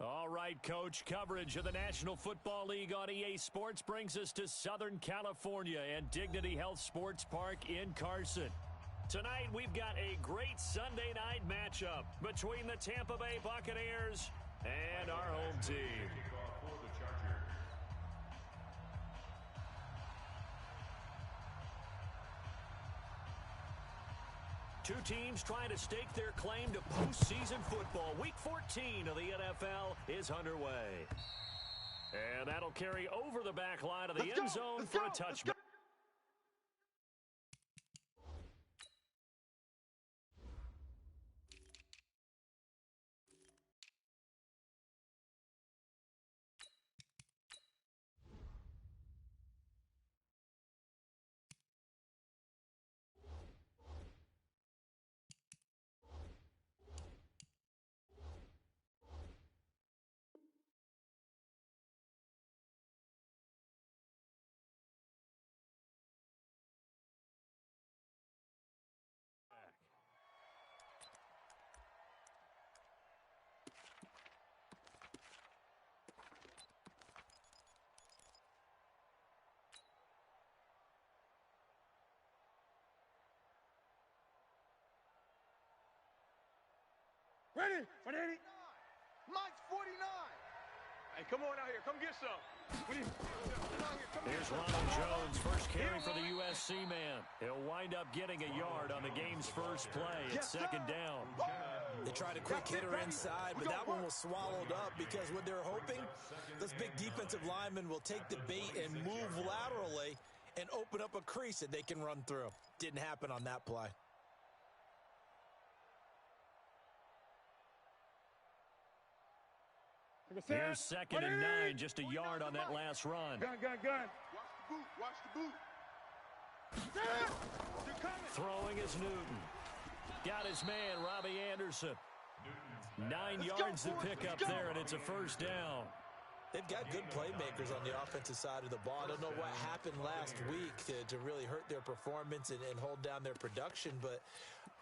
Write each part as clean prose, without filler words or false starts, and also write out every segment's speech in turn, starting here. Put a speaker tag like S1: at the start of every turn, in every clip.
S1: All right, Coach, coverage of the National Football League on EA Sports brings us to Southern California and Dignity Health Sports Park in Carson. Tonight, we've got a great Sunday night matchup between the Tampa Bay Buccaneers and our home team. Two teams trying to stake their claim to postseason football. Week 14 of the NFL is underway. And that'll carry over the back line of the end zone for a touchback.
S2: Ready? 180. Mike's 49. Hey, come on out here. Come get some.
S1: Here's Ronald Jones, first carry for the USC man. He'll wind up getting a yard on the game's first play. It's second down.
S3: They tried a quick hitter inside, but that one was swallowed up because what they're hoping, those big defensive linemen will take the bait and move laterally and open up a crease that they can run through. Didn't happen on that play.
S1: Here's second and 9, just a yard on that last run.
S2: Gun. Watch the boot.
S1: Throwing is Newton. Got his man, Robbie Anderson. 9 yards to pick up there, and it's a first down.
S3: They've got good playmakers on the offensive side of the ball. I don't know what happened last week to really hurt their performance and hold down their production, but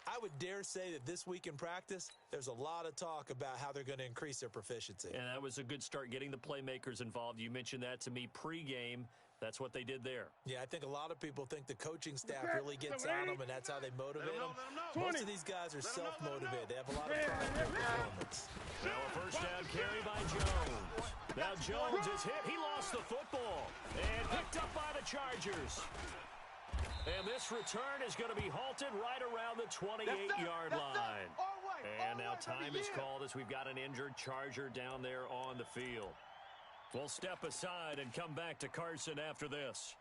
S3: I would dare say that this week in practice, there's a lot of talk about how they're going to increase their proficiency.
S1: And that was a good start, getting the playmakers involved. You mentioned that to me pregame. That's what they did there.
S3: Yeah, I think a lot of people think the coaching staff really gets on them, and that's how they motivate them. Most of these guys are self-motivated. They have a lot of pride in their performance.
S1: Now a first down carry by Jones. Now Jones is hit. He lost the football and picked up by the Chargers. And this return is going to be halted right around the 28-yard line. And now time is called as we've got an injured Charger down there on the field. We'll step aside and come back to Carson after this.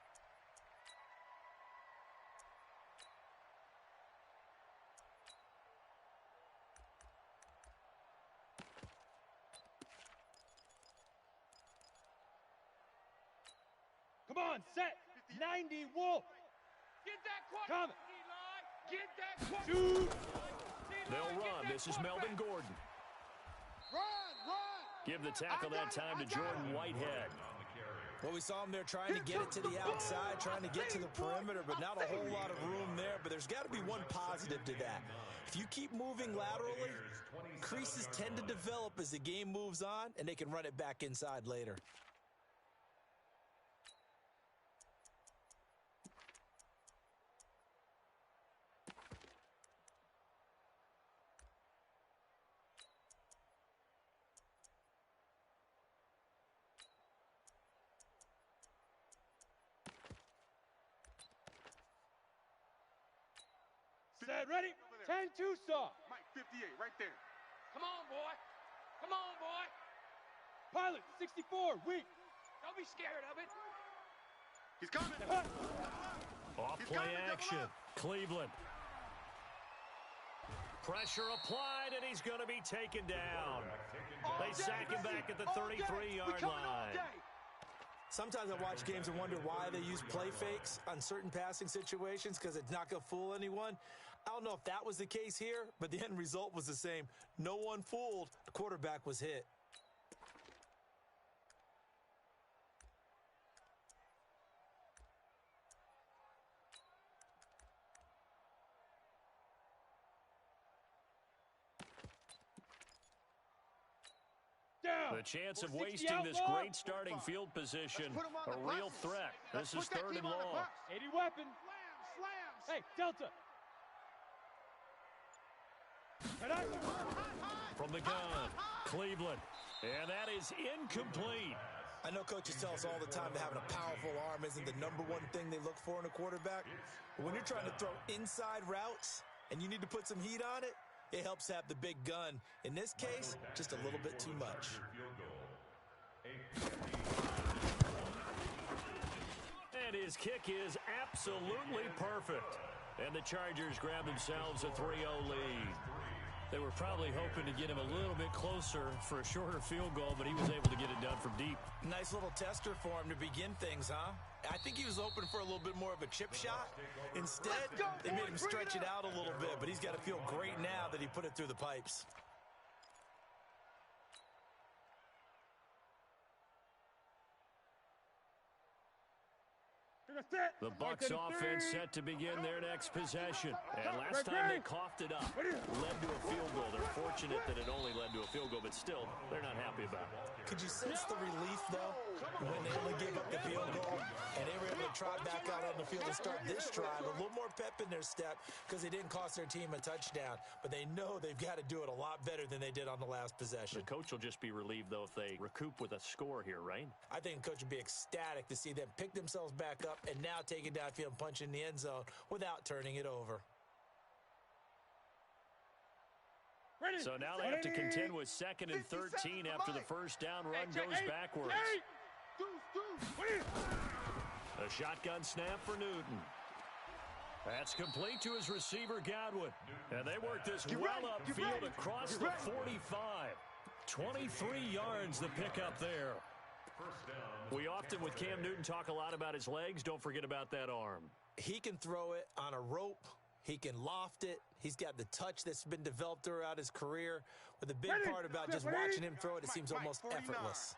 S2: Come on, set. 90, Wolf. Get that quarter. Get that quarter. Shoot.
S1: They'll run. This is Melvin Gordon.
S2: Run.
S1: Give the tackle that time to Jordan Whitehead.
S3: Well, we saw him there trying to get it to the outside, trying to get to the perimeter, but not a whole lot of room there. But there's got to be one positive to that. If you keep moving laterally, creases tend to develop as the game moves on, and they can run it back inside later.
S2: Set, ready? 10-2 saw. Mike 58, right there. Come on, boy. Pilot 64, weak. Don't be scared of it. He's coming.
S1: Off play action. Cleveland. Pressure applied, and he's going to be taken down. They sack him back at the 33-yard line.
S3: Sometimes I watch games and wonder why they use play fakes on certain passing situations because it's not going to fool anyone. I don't know if that was the case here, but the end result was the same. No one fooled. The quarterback was hit.
S2: Down.
S1: The chance of wasting this great starting field position, a real threat. This is 3rd and long.
S2: 80 weapon. Hey, Delta.
S1: From the gun, Cleveland. And that is incomplete.
S3: I know coaches tell us all the time that having a powerful arm isn't the #1 thing they look for in a quarterback. But when you're trying to throw inside routes and you need to put some heat on it, it helps have the big gun. In this case, just a little bit too much.
S1: And his kick is absolutely perfect. And the Chargers grab themselves a 3-0 lead. They were probably hoping to get him a little bit closer for a shorter field goal, but he was able to get it done from deep.
S3: Nice little tester for him to begin things, huh? I think he was hoping for a little bit more of a chip shot. Instead, they made him stretch it out a little bit, but he's got to feel great now that he put it through the pipes.
S1: The Bucs offense set to begin their next possession. And last time they coughed it up, led to a field goal. They're fortunate that it only led to a field goal, but still, they're not happy about it.
S3: Could you sense the relief, though, when they only gave up the field goal and they were able to trot back out on the field and start this drive? A little more pep in their step because they didn't cost their team a touchdown, but they know they've got to do it a lot better than they did on the last possession.
S1: The coach will just be relieved, though, if they recoup with a score here, right?
S3: I think the coach would be ecstatic to see them pick themselves back up and now take it downfield and punch in the end zone without turning it over.
S1: So now they have to contend with 2nd and 13 after the first down run goes backwards. A shotgun snap for Newton. That's complete to his receiver, Godwin. And they work this well upfield across the 45. 23 yards the pickup there. We often, with Cam Newton, talk a lot about his legs. Don't forget about that arm.
S3: He can throw it on a rope. He can loft it. He's got the touch that's been developed throughout his career. But the big part about just watching him throw it, it seems almost effortless.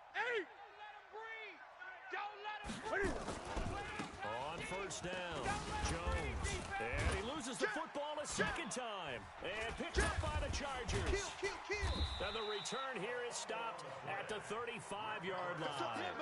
S1: On first down, Jones. And he loses the football a second time. And picked up by the Chargers. And the return here is stopped at the 35-yard line.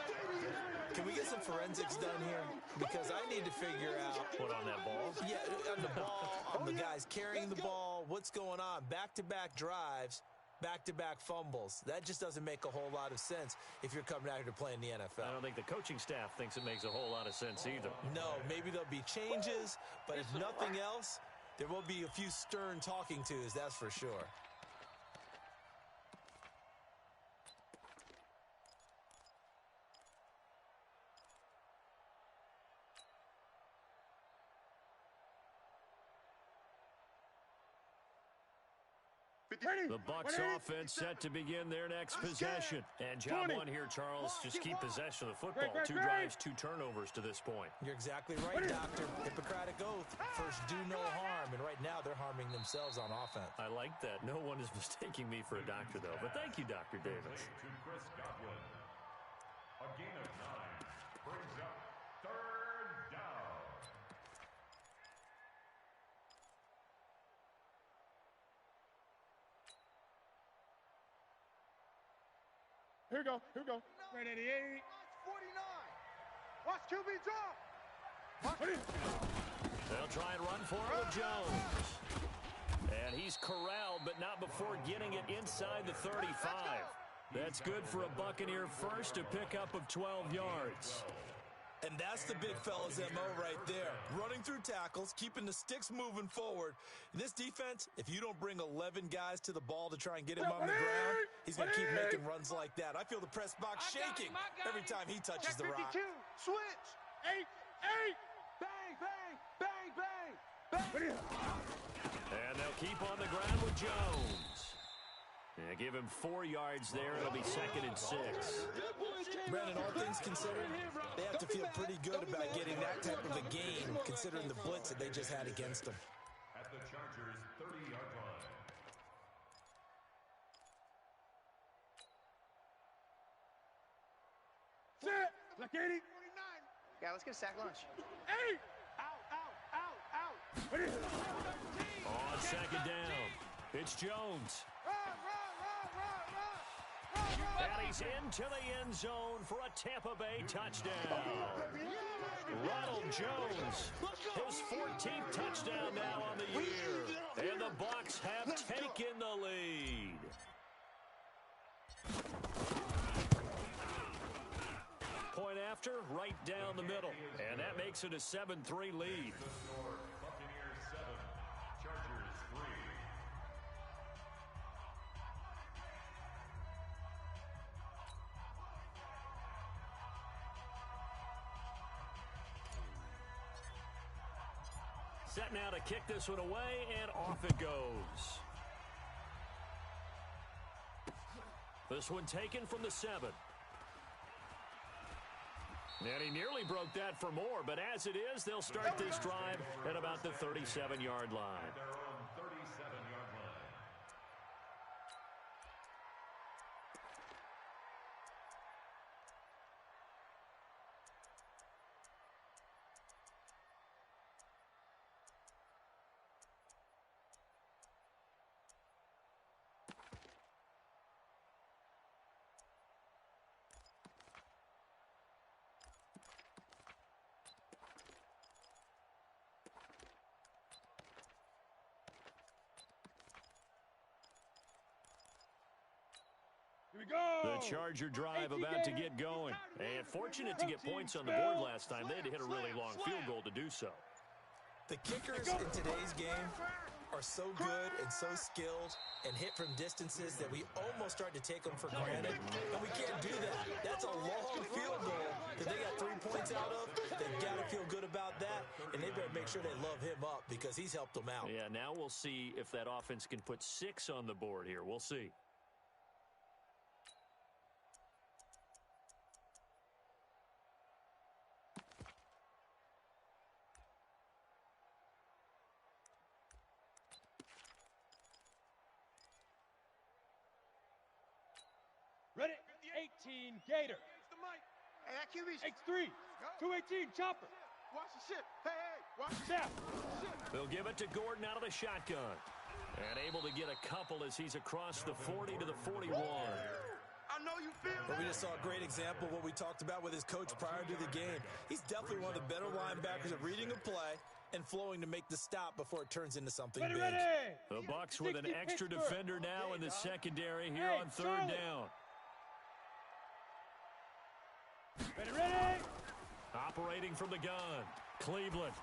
S3: Can we get some forensics done here? Because I need to figure out.
S1: What, on that ball?
S3: Yeah, on the ball, on the guys carrying the ball, what's going on? Back-to-back drives, back-to-back fumbles. That just doesn't make a whole lot of sense if you're coming out here to play in the NFL.
S1: I don't think the coaching staff thinks it makes a whole lot of sense either.
S3: No, maybe there'll be changes, but if nothing else, there will be a few stern talking tos, that's for sure.
S1: The Bucs offense set to begin their next possession. And job one here, Charles, just keep possession of the football. 2 drives, 2 turnovers to this point.
S3: You're exactly right, Doctor. Hippocratic oath. First, do no harm. And right now, they're harming themselves on offense.
S1: I like that. No one is mistaking me for a doctor, though. But thank you, Dr. Davis.
S4: A gain of 9 brings up 3rd down.
S2: Here we go. Right at 88.
S5: 49. Watch QB drop.
S1: They'll try and run for it with Jones. And he's corralled, but not before getting it inside the 35. That's good for a Buccaneer first, a pickup of 12 yards.
S3: And that's the big fella's MO right there. Running through tackles, keeping the sticks moving forward. In this defense, if you don't bring 11 guys to the ball to try and get him on the ground, he's going to keep making runs like that. I feel the press box shaking every time he touches the rock.
S5: Switch. 8. Bang, bang, bang, bang.
S1: And they'll keep on the ground with Jones. Yeah, give him 4 yards there. It'll be 2nd and 6.
S3: Brandon, all things considered, they have to feel pretty good about getting that type of a game, considering the blitz that they just had against them.
S4: At the Chargers' 30-yard line.
S2: Set. Like 80.
S5: Yeah, let's get a sack lunch.
S2: 8.
S5: Out.
S1: On 2nd down, it's Jones.
S5: Run.
S1: And he he's into the end zone for a Tampa Bay touchdown. Ronald Jones, his 14th touchdown now on the year. And the Bucs have taken the lead. Point after, right down the middle. And that makes it a 7-3 lead.
S4: Buccaneers 7, Chargers 3.
S1: Set now to kick this one away, and off it goes. This one taken from the 7. And he nearly broke that for more, but as it is, they'll start this drive at about the 37-yard line.
S4: Their own 37-yard line.
S2: Here we go.
S1: The Charger drive about to get going. And fortunate to get points on the board last time. They had to hit a really long field goal to do so.
S3: The kickers in today's game are so good and so skilled and hit from distances that we almost start to take them for granted. And we can't do that. That's a long field goal that they got 3 points out of. They've got to feel good about that, and they better make sure they love him up because he's helped them out.
S1: Yeah, now we'll see if that offense can put 6 on the board here. We'll see.
S2: Ready? 18 Gator.
S5: Hey, that QB's...
S2: X3. 218 Chopper.
S5: Watch the ship. Hey, hey, watch the
S2: Snap.
S1: They'll give it to Gordon out of the shotgun. And able to get a couple as he's across the 40 to the 41.
S5: I know you feel
S3: But we
S5: that.
S3: just saw a great example of what we talked about with his coach prior to the game. He's definitely one of the better linebackers at reading a play and flowing to make the stop before it turns into something
S2: Ready,
S3: big.
S2: ready.
S1: The Bucs with an
S2: 60
S1: extra
S2: Pittsburgh.
S1: defender now in the secondary here
S2: Hey,
S1: on third
S2: Charlie.
S1: down.
S2: Ready, ready.
S1: Operating from the gun, Cleveland.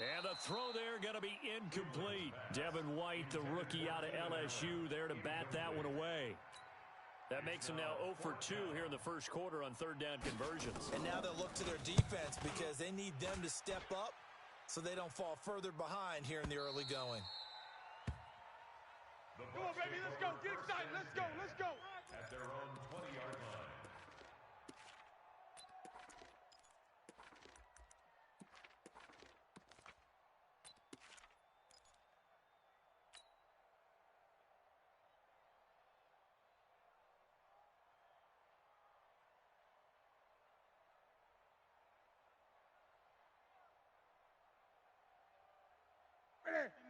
S1: And the throw there going to be incomplete. Devin White, the rookie out of LSU, there to bat that one away. That makes them now 0 for 2 here in the first quarter on third down conversions.
S3: And now they'll look to their defense because they need them to step up so they don't fall further behind here in the early going.
S2: Come on, baby. Let's go. Get excited. Let's go. Let's go.
S4: At their own 20-yard line.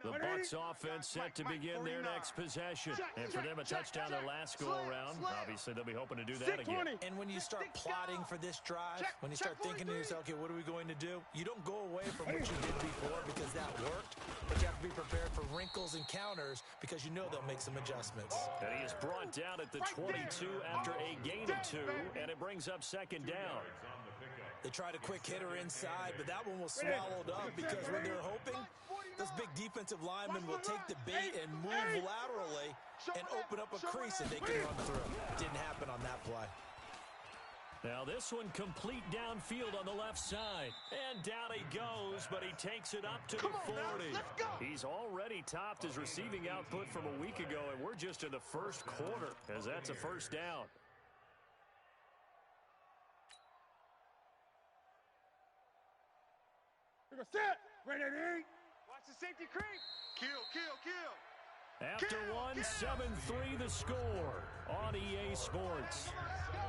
S1: The Bucs offense set to begin their next possession. And for them, a touchdown their last go-around. Obviously, they'll be hoping to do that again.
S3: And when you start plotting for this drive, when you start thinking to yourself, okay, what are we going to do? You don't go away from what you did before because that worked, but you have to be prepared for wrinkles and counters because you know they'll make some adjustments.
S1: And he is brought down at the 22 after a gain of 2, and it brings up second down.
S3: They tried a quick hitter inside, but that one was swallowed up because when they're hoping, this big defensive lineman will take the bait and move laterally and open up a crease that they can run through. Didn't happen on that play.
S1: Now this one complete downfield on the left side. And down he goes, but he takes it up to the 40. He's already topped his receiving output from a week ago, and we're just in the first quarter as that's a first down.
S2: We're going to set. Ready, ready.
S5: Watch the safety creep. Kill, kill, kill.
S1: After one, 7-3 the score on EA Sports.
S5: Let's go.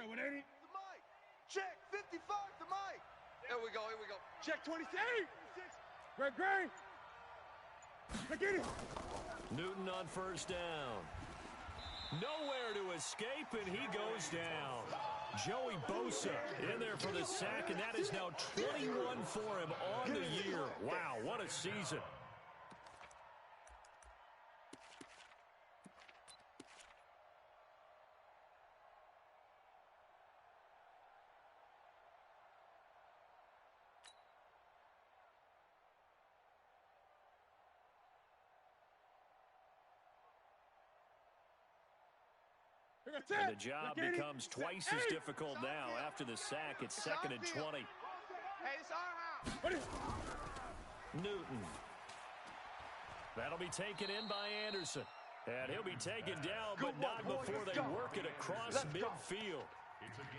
S2: 180.
S5: The mic. Check 55, the mic. Here we go, here we go. Check 26.
S2: Great. Look at it.
S1: Newton on first down. Nowhere to escape, and he goes down. Joey Bosa in there for the sack, and that is now 21 for him on the year. Wow, what a season. And the job becomes twice as difficult now. After the sack, it's 2nd and 20.
S5: Hey, it's our house.
S1: Newton. That'll be taken in by Anderson. And he'll be taken down, but not before they work it across midfield.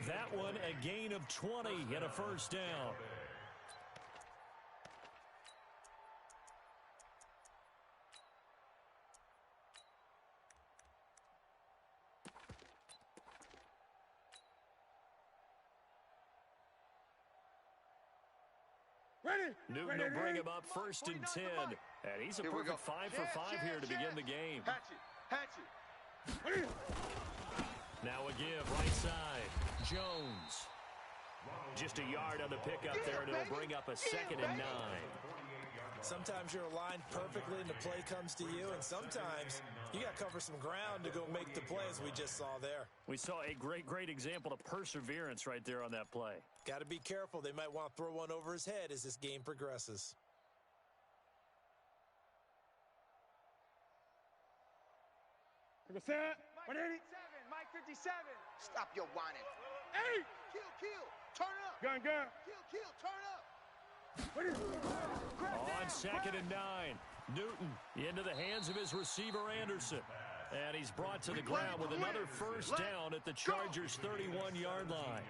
S1: That one, a gain of 20 and a first down. Newton will bring him up 1st and 10. And he's a perfect 5 for 5 here to begin the game.
S5: Hatchet.
S1: Now a give, right side. Jones. Just a yard on the pickup there, and it'll bring up a 2nd and 9.
S3: Sometimes you're aligned perfectly and the play comes to you, and sometimes you got to cover some ground to go make the play, as we just saw there.
S1: We saw a great example of perseverance right there on that play.
S3: Got to be careful. They might want to throw one over his head as this game progresses.
S2: Look at that. 180.
S5: Mike 57. Stop your whining.
S2: Hey.
S5: Kill. Turn up.
S2: Gun.
S5: Kill. Turn up.
S1: On 2nd and 9. Newton into the hands of his receiver, Anderson. And he's brought to the ground with another first down at the Chargers' 31-yard line.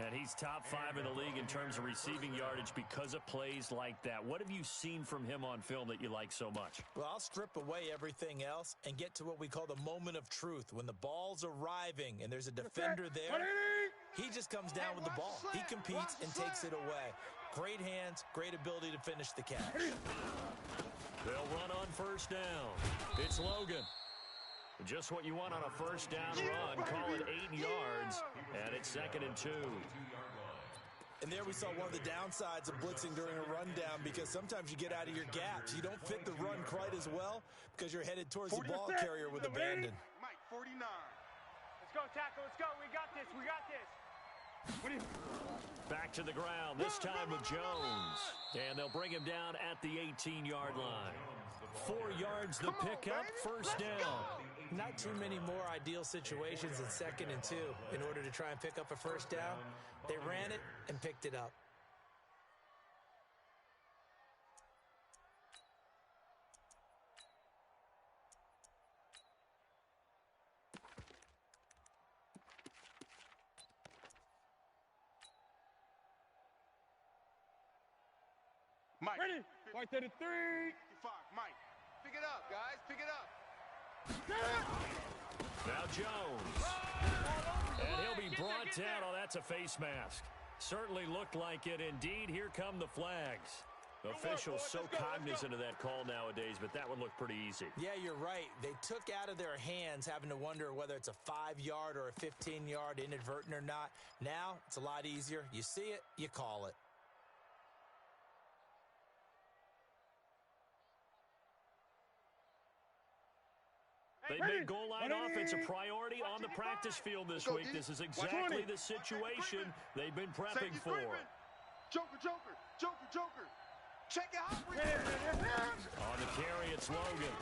S1: And he's top 5 in the league in terms of receiving yardage because of plays like that. What have you seen from him on film that you like so much?
S3: Well, I'll strip away everything else and get to what we call the moment of truth. When the ball's arriving and there's a defender there, he just comes down with the ball. He competes and takes it away. Great hands, great ability to finish the catch.
S1: They'll run on first down. It's Logan. Just what you want on a first down run. Call it 8 yards, and it's 2nd and 2.
S3: And there we saw one of the downsides of blitzing during a rundown, because sometimes you get out of your gaps. You don't fit the run quite as well because you're headed towards the ball carrier with abandon.
S5: Mike 49.
S2: Let's go, tackle. Let's go. We got this.
S1: Back to the ground, this time with Jones. And they'll bring him down at the 18-yard line. 4 yards the pickup, first down.
S3: Not too many more ideal situations in 2nd and 2 in order to try and pick up a first down. They ran it and picked it up.
S5: Mike.
S2: Ready. Mike 33.
S5: 55. Mike. Pick it up, guys. Pick it up.
S1: Now Jones. And he'll be brought down. Oh, that's a face mask. Certainly looked like it. Indeed, here come the flags. Officials so cognizant of that call nowadays, but that would look pretty easy.
S3: Yeah, you're right. They took out of their hands having to wonder whether it's a 5-yard or a 15-yard inadvertent or not. Now, it's a lot easier. You see it, you call it.
S1: They made goal line offense a priority on the practice field this week. This is exactly the situation they've been prepping for.
S5: Joker. Check it out.
S1: On the carry, it's Logan.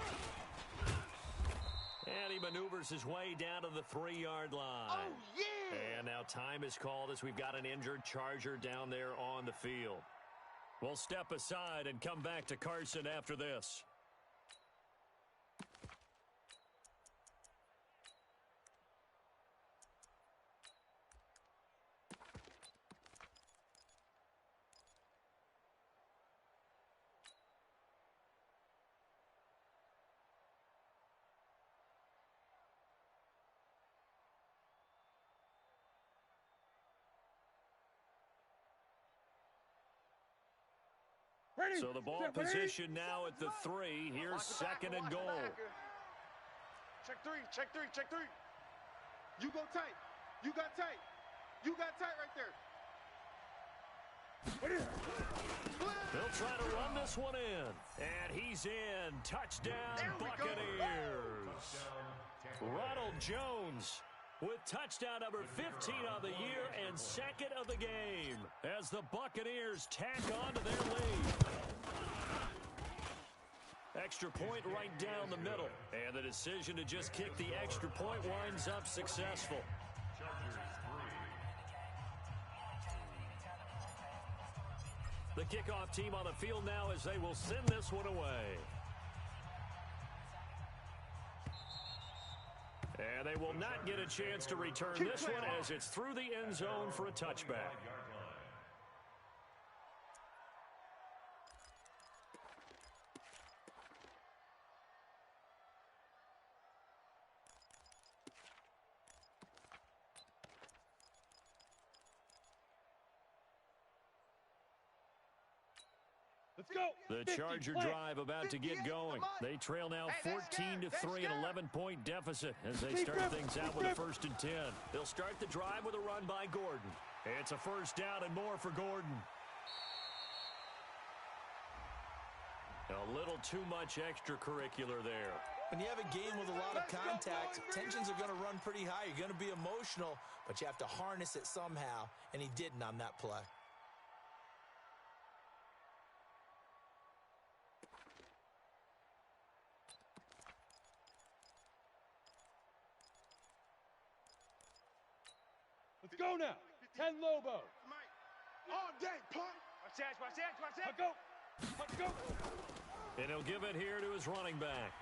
S1: And he maneuvers his way down to the 3-yard line.
S5: Oh, yeah.
S1: And now time is called as we've got an injured Charger down there on the field. We'll step aside and come back to Carson after this.
S2: Ready.
S1: So the ball
S2: Set, ready.
S1: position now at the 3. Here's second and goal.
S5: Check three, check three, check three.
S6: You go tight. You got tight. You got tight right there.
S1: They'll try to run this one in. And he's in. Touchdown, Buccaneers. Ronald Jones with touchdown number 15 on the year and second of the game as the Buccaneers tack on to their lead. Extra point right down the middle. And the decision to just kick the extra point winds up successful. The kickoff team on the field now as they will send this one away. And they will not get a chance to return this one as it's through the end zone for a touchback.
S2: Let's go.
S1: The Charger drive about to get going. They trail now 14-3, an 11-point deficit as they start things out with a 1st and 10. They'll start the drive with a run by Gordon. It's a first down and more for Gordon. A little too much extracurricular there.
S3: When you have a game with a lot of contact, tensions are going to run pretty high. You're going to be emotional, but you have to harness it somehow, and he didn't on that play.
S2: Let's go now. 10 Lobo.
S6: All day, punk.
S5: Watch that, watch that, watch that.
S2: Let's go. Let's go.
S1: And he'll give it here to his running back.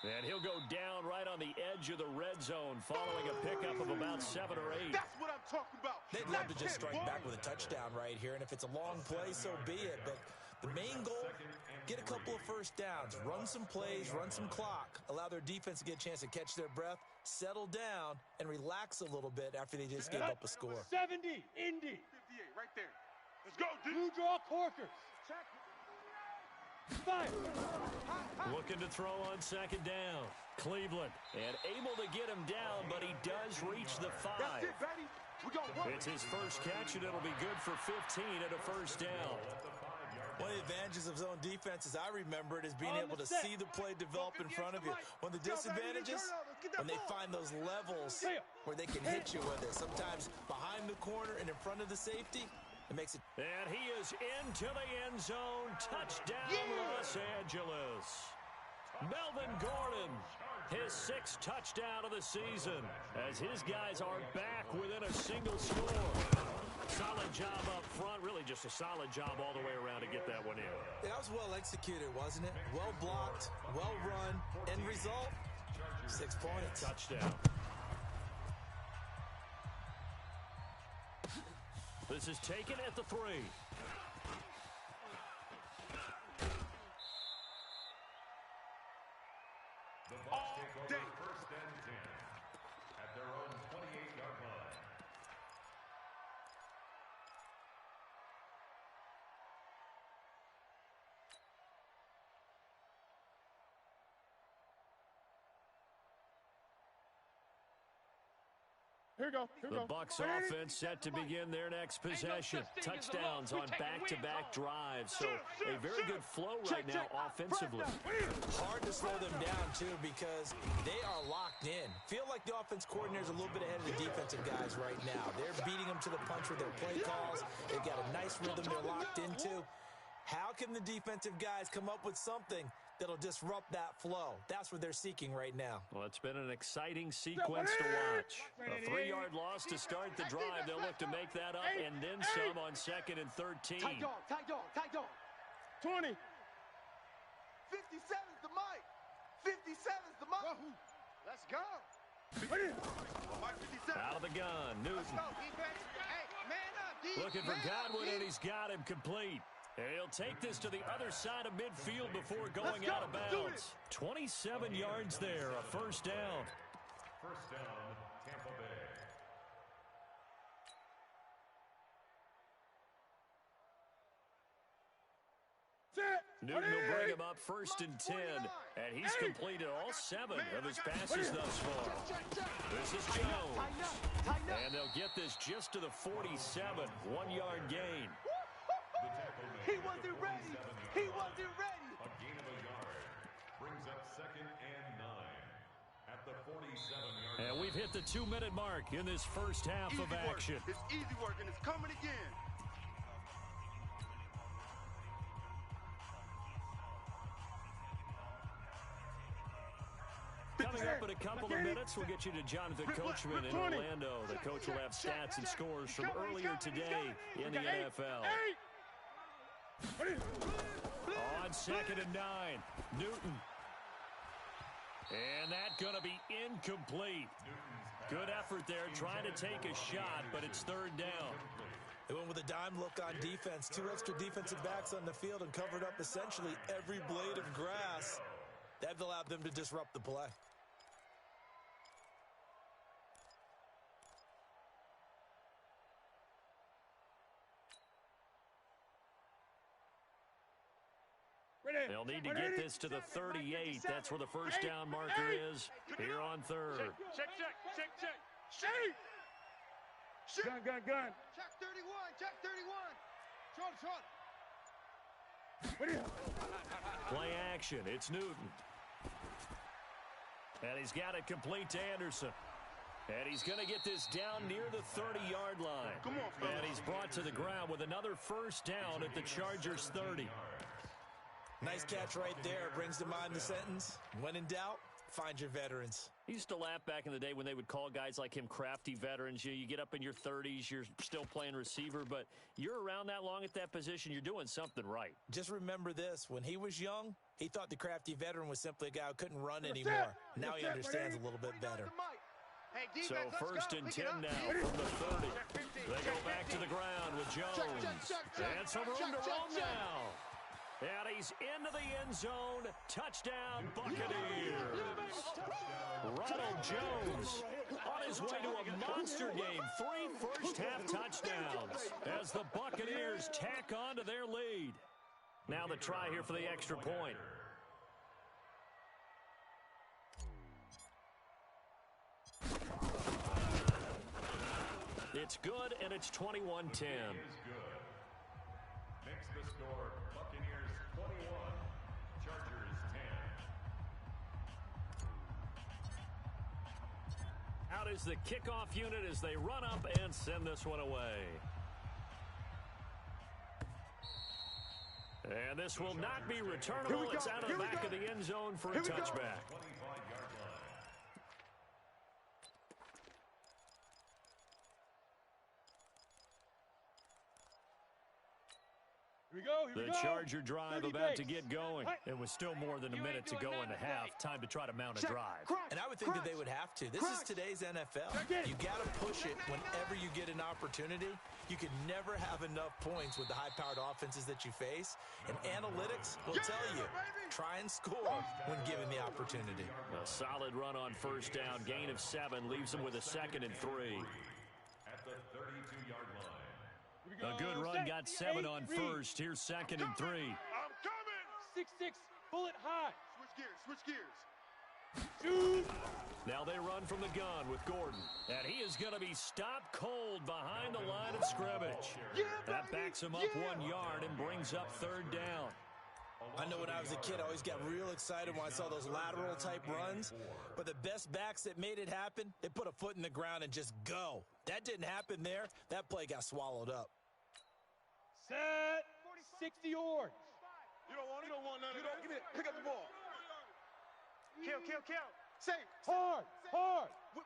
S1: And he'll go down right on the edge of the red zone following a pickup of about 7 or 8.
S6: That's what I'm talking about.
S3: They'd love to just strike back with a touchdown right here, and if it's a long play, so be it. But the main goal, get a couple of first downs, run some plays, run some clock, allow their defense to get a chance to catch their breath, settle down, and relax a little bit after they just gave up a score.
S2: 70, Indy.
S6: 58, right there. Let's go, dude.
S2: Blue draw Corkers. Fire.
S1: Looking to throw on 2nd down. Cleveland, and able to get him down, but he does reach the 5.
S6: That's it, Betty. We gonna work.
S1: It's his first catch, and it'll be good for 15 and a first down.
S3: One of the advantages of zone defense, as I remember it, is being able to see the play develop in front of you. One of the disadvantages, when they find those levels where they can hit you with it. Sometimes behind the corner and in front of the safety, it makes it.
S1: And he is into the end zone. Touchdown, Los Angeles. Melvin Gordon, his 6th touchdown of the season, as his guys are back within a single score. Solid job up front, really just a solid job all the way around to get that one in.
S3: That was well executed, wasn't it? Well blocked, well run. End result, 6 points.
S1: Touchdown. This is taken at the 3.
S4: All day. 1st and 10 at their own 28-yard line.
S6: Here we go. Here we
S1: The
S6: go.
S1: Bucs offense set to begin their next possession. Touchdowns on back-to-back drives. So a very good flow right now offensively.
S3: Hard to slow them down, too, because they are locked in. Feel like the offense coordinator's a little bit ahead of the defensive guys right now. They're beating them to the punch with their play calls. They've got a nice rhythm they're locked into. How can the defensive guys come up with something that'll disrupt that flow? That's what they're seeking right now.
S1: Well, it's been an exciting sequence to watch. A 3-yard loss to start the drive. They'll look to make that up and then some on 2nd and 13.
S5: Tight dog, tight dog, tight dog.
S6: 20.
S5: 57's the mic. 57's the mic. Let's go. Mike 57.
S1: Out of the gun, Newton.
S5: Let's go, defense. Hey, man up, D.
S1: Looking for
S5: Man up,
S1: Godwin,
S5: D.
S1: and he's got him complete. And he'll take this to the other side of midfield before going out of bounds. 27 yards there, a first down.
S4: First down, Tampa Bay.
S1: Newton will bring him up 1st and 10, and he's completed all 7 of his passes thus far. This is Jones, and they'll get this just to the 47, 1-yard gain.
S5: He wasn't ready. He wasn't ready.
S4: A gain of a yard brings up 2nd and 9 at the 47-yard line.
S1: And we've hit the 2-minute mark in this first half of action.
S6: It's easy work, and it's coming again.
S1: Coming up in a couple of minutes, we'll get you to Jonathan Coachman in Orlando. The coach will have stats and scores from earlier today in the NFL. On 2nd and 9, Newton. And that's going to be incomplete. Good effort there, trying to take a shot, but it's 3rd down.
S3: They went with a dime look on defense. 2 extra defensive backs on the field and covered up essentially every blade of grass. That allowed them to disrupt the play.
S1: They'll need to get this to the 38. That's where the first down marker is here on 3rd.
S2: Check. Gun.
S5: Check 31. Check 31.
S1: Play action. It's Newton. And he's got it complete to Anderson. And he's going to get this down near the 30-yard line.
S6: Come on, fellas.
S1: And he's brought to the ground with another first down at the Chargers' 30.
S3: Nice catch right there. Brings to mind the sentence, when in doubt, find your veterans.
S1: I used to laugh back in the day when they would call guys like him crafty veterans. You get up in your 30s, you're still playing receiver, but you're around that long at that position, you're doing something right.
S3: Just remember this. When he was young, he thought the crafty veteran was simply a guy who couldn't run anymore. Now he understands a little bit better.
S1: So 1st and 10 now from the 30. They go back to the ground with Jones. And some room to run now. And he's into the end zone. Touchdown, Buccaneers. Ronald Jones on his way to a monster game. 3 first-half touchdowns as the Buccaneers tack on to their lead. Now the try here for the extra point. It's good, and it's 21-10.
S4: Makes the score Buccaneers 21, Chargers 10.
S1: Out is the kickoff unit as they run up and send this one away. And this will not be returnable. It's out of the back of the end zone for a touchback.
S4: 25-yard line.
S1: The Charger drive about to get going. It was still more than a minute to go in the half. Time to try to mount a drive.
S3: And I would think that they would have to. This is today's NFL. You got to push it whenever you get an opportunity. You can never have enough points with the high-powered offenses that you face. And analytics will tell you, try and score when given the opportunity.
S1: A solid run on first down. Gain of 7 leaves them with a 2nd and 3.
S4: At the 32-yard line.
S1: A good run got 7 on first. Here's 2nd and 3.
S6: I'm coming.
S2: 6-6, bullet high.
S6: Switch gears.
S2: Shoot.
S1: Now they run from the gun with Gordon. And he is going to be stopped cold behind the line of scrimmage. That backs him up 1 yard and brings up 3rd down.
S3: I know when I was a kid, I always got real excited when I saw those lateral type runs. But the best backs that made it happen, they put a foot in the ground and just go. That didn't happen there. That play got swallowed up.
S2: Set. 60 yards.
S6: You don't want none of that. Give me it. Pick up the ball. Kill. Safe.
S2: Hard.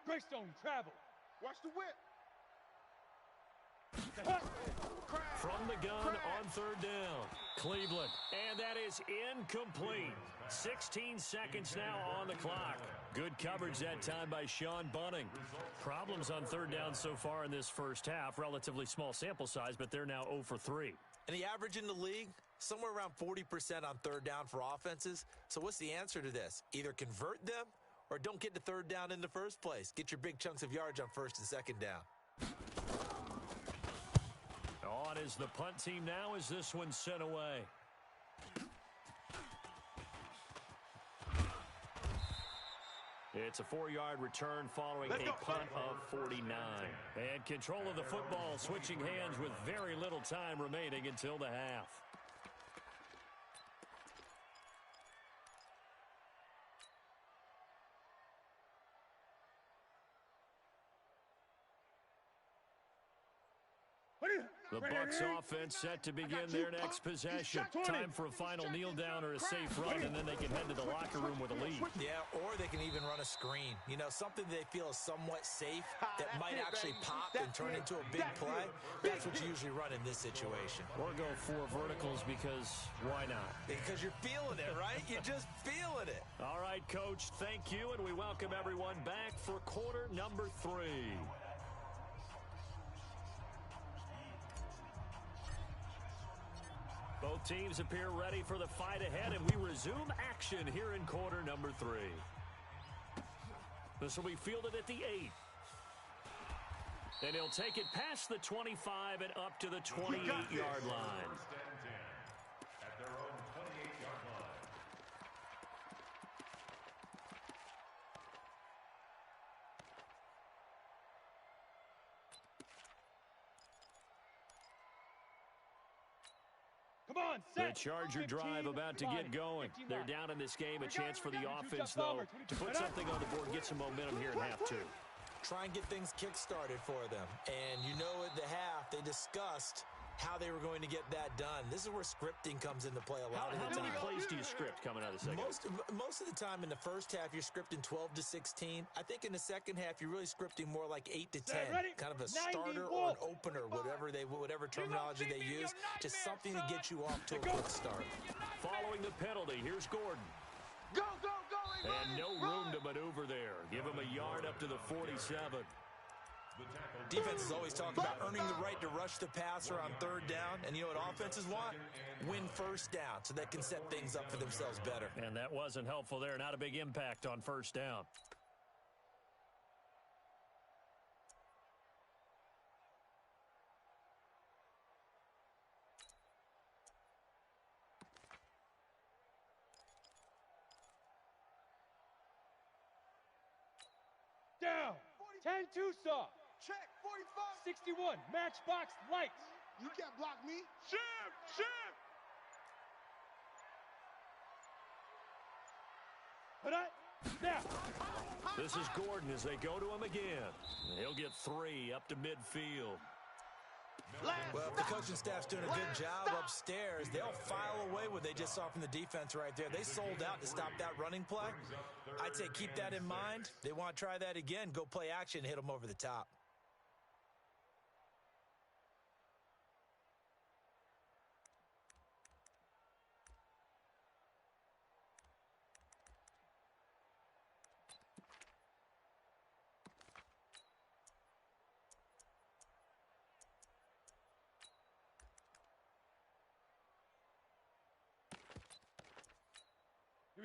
S2: Greystone travel.
S6: Watch the whip.
S1: From the gun on 3rd down. Cleveland. And that is incomplete. 16 seconds now on the clock. Good coverage that time by Sean Bunting. Problems on 3rd down so far in this first half. Relatively small sample size, but they're now 0 for 3.
S3: And the average in the league, somewhere around 40% on 3rd down for offenses. So what's the answer to this? Either convert them or don't get to 3rd down in the first place. Get your big chunks of yards on 1st and 2nd down.
S1: On is the punt team now as this one's sent away. It's a 4-yard return following a punt of 49. And control of the football switching hands with very little time remaining until the half. The Bucs offense set to begin their next possession. Time for a final kneel down or a safe run, and then they can head to the locker room with a lead.
S3: Yeah, or they can even run a screen. You know, something they feel is somewhat safe that might actually pop and turn into a big play. That's what you usually run in this situation.
S1: Or go 4 verticals because why not?
S3: Because you're feeling it, right? You're just feeling it.
S1: All right, Coach, thank you, and we welcome everyone back for quarter number 3. Both teams appear ready for the fight ahead, and we resume action here in quarter number 3. This will be fielded at the 8. And he'll take it past the 25 and up to the 28-yard line.
S4: At their own 28-yard line.
S2: Come on,
S1: The
S2: set.
S1: Charger
S2: 15,
S1: drive about to get
S2: 20,
S1: going.
S2: 15
S1: They're
S2: left.
S1: down in this game. A chance for the offense, though, to put something on the board, get some momentum here in half 2.
S3: Try and get things kick-started for them. And you know at the half, they discussed how they were going to get that done. This is where scripting comes into play a lot of the
S1: How
S3: time.
S1: many plays do you script coming out of the second?
S3: Most of the time in the first half, you're scripting 12 to 16. I think in the second half, you're really scripting more like 8 to 10. Kind of a starter or an opener, whatever terminology they use. Just something to get you off to a quick start.
S1: Following the penalty, here's Gordon.
S5: Go, go, go,
S1: And no room to maneuver there. Give him a yard up to the 47.
S3: Defense is always talking about earning the right to rush the passer on 3rd down. And you know what offenses want? Win 1st down so they can set things up for themselves better.
S1: And that wasn't helpful there. Not a big impact on 1st down.
S2: Down. 10 Tucson.
S5: Check, 45.
S2: 61 Matchbox Lights.
S5: You can't block me.
S6: Shift.
S2: Now.
S1: This is Gordon as they go to him again. He'll get 3 up to midfield.
S3: Well, if the coaching staff's doing a good job upstairs, they'll file away what they just saw from the defense right there. They sold out to stop that running play. I'd say keep that in mind. They want to try that again, go play action, hit them over the top.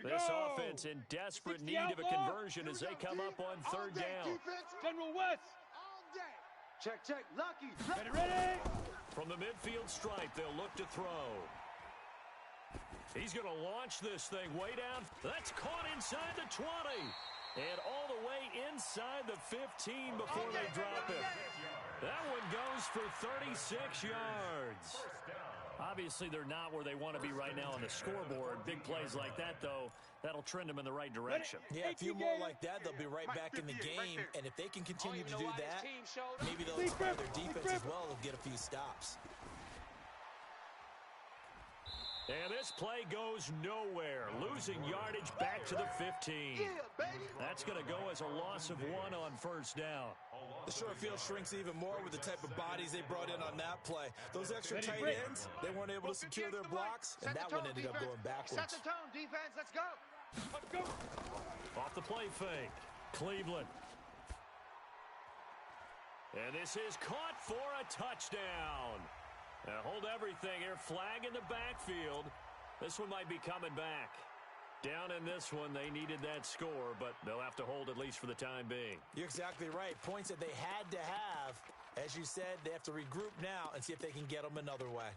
S1: This offense in desperate need of a conversion as they come up on 3rd down.
S2: General West.
S5: All day. Check. Lucky.
S2: Ready.
S1: From the midfield stripe, they'll look to throw. He's going to launch this thing way down. That's caught inside the 20. And all the way inside the 15 before they drop it. That one goes for 36 yards. Obviously, they're not where they want to be right now on the scoreboard. Big plays like that, though, that'll trend them in the right direction.
S3: Yeah, a few more like that, they'll be right back in the game. And if they can continue to do that, maybe they'll inspire their defense as well and get a few stops.
S1: And this play goes nowhere. Losing yardage back to the 15. That's going to go as a loss of 1 on 1st down.
S3: The short field shrinks even more with the type of bodies they brought in on that play. Those extra tight ends, they weren't able to secure their blocks, and that one ended up going backwards.
S5: Set the tone, defense. Let's go.
S1: Off the play fake. Cleveland. And this is caught for a touchdown. Now hold everything here. Flag in the backfield. This one might be coming back. Down in this one, they needed that score, but they'll have to hold at least for the time being.
S3: You're exactly right. Points that they had to have. As you said, they have to regroup now and see if they can get them another way.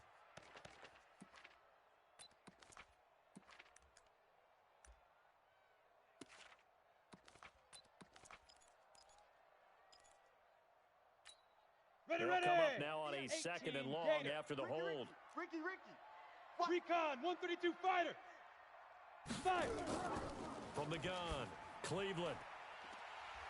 S2: Ready,
S1: They'll
S2: ready.
S1: come up now on a second and long
S2: Gator.
S1: after the hold.
S5: Ricky.
S2: Recon, 132 fighter. Fire.
S1: From the gun, Cleveland.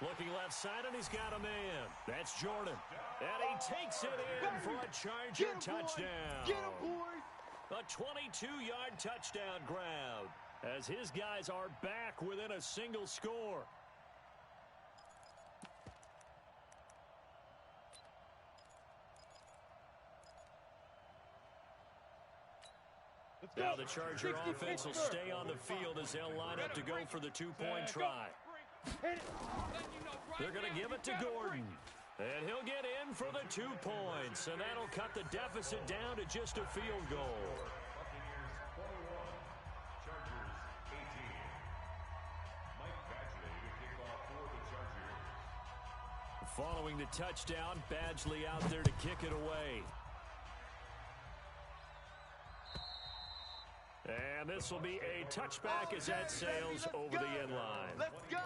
S1: Looking left side, and he's got a man. That's Jordan. And he takes it in for a Charger touchdown.
S5: Get him, boys.
S1: A 22-yard touchdown grab as his guys are back within a single score. Now the Charger offense will stay on the field as they'll line up to go for the two-point try. They're going to give it to Gordon. And he'll get in for the 2 points. And that'll cut the deficit down to just a field goal.
S4: Buccaneers 21, Chargers 18. Mike Badgley to kick off for the Chargers.
S1: Following the touchdown, Badgley out there to kick it away. And this will be a touchback as that sails over the end line.
S5: Let's go.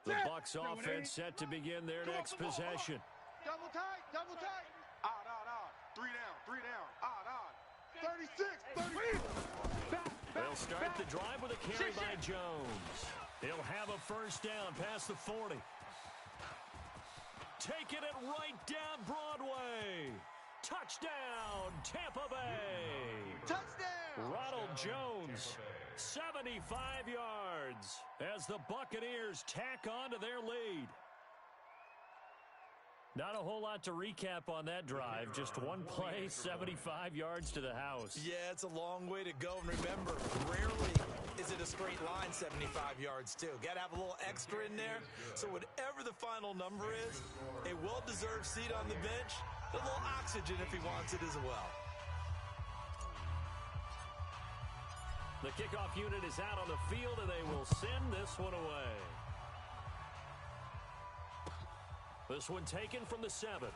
S1: The Bucs offense set to begin their next possession.
S5: Double tight. Odd. 3 down. Odd. 36.
S1: They'll start the drive with a carry by Jones. He'll have a first down past the 40. Taking it right down Broadway. Touchdown, Tampa Bay.
S5: Touchdown.
S1: Ronald Jones, 75 yards as the Buccaneers tack on to their lead. Not a whole lot to recap on that drive. Just one play, 75 yards to the house.
S3: Yeah, it's a long way to go. And remember, rarely is it a straight line 75 yards, too. Got to have a little extra in there. So whatever the final number is, a well-deserved seat on the bench, a little oxygen if he wants it as well.
S1: The kickoff unit is out on the field, and they will send this one away. This one taken from the 7.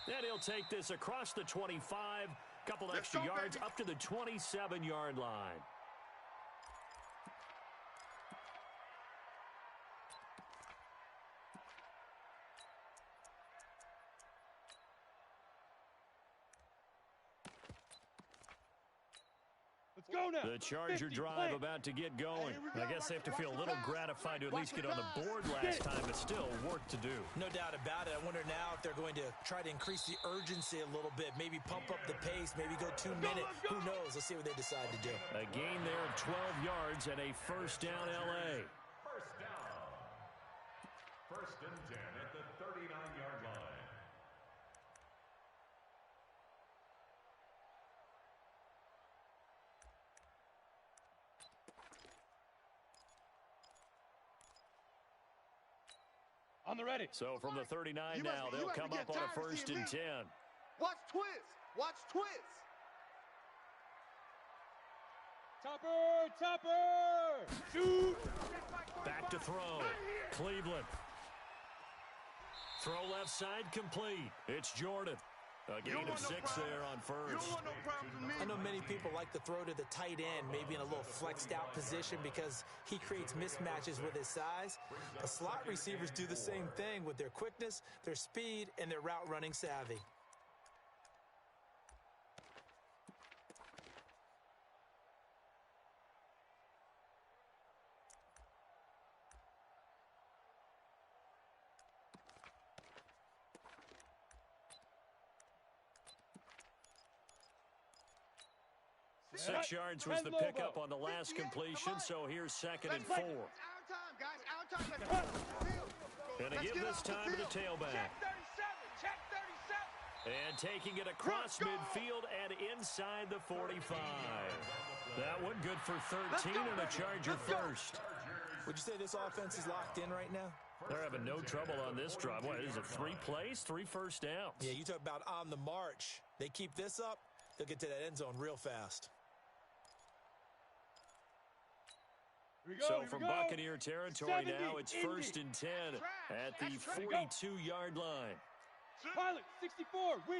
S1: And he'll take this across the 25. Couple extra yards up to the 27-yard line.
S2: Let's go now.
S1: The Charger drive about to get going. I guess they have to feel a little gratified to at least get on the board last time, but still work to do.
S3: No doubt about it. I wonder now if they're going to try to increase the urgency a little bit, maybe pump up the pace, maybe go 2 minutes. Who knows? Let's see what they decide to do.
S1: A gain there of 12 yards and a first down L.A.
S4: First down. First and 10 at the 39-yard line.
S2: On the ready.
S1: So from the 39 now, they'll come up on a first and 10.
S5: Watch twist.
S2: Topper. Shoot.
S1: Back to throw. Cleveland. Throw left side complete. It's Jordan. A gain of 6 there on first.
S5: You don't want no problems with me.
S3: I know many people like to throw to the tight end, maybe in a little flexed out position because he creates mismatches with his size. The slot receivers do the same thing with their quickness, their speed, and their route running savvy.
S1: Six yards was the pickup on the last completion, so here's second and 4.
S5: Our time, guys.
S1: Gonna give this time to the tailback.
S2: Check 37.
S1: And taking it across midfield and inside the 45. That one good for 13 and a Charger first.
S3: Would you say this offense is locked in right now?
S1: They're having no trouble on this drive. What is it, 3 plays, 3 first downs?
S3: Yeah, you talk about on the march. They keep this up, they'll get to that end zone real fast.
S1: So from Buccaneer territory now, it's 1st and 10 at the 42-yard line.
S2: Pilot, 64, weak.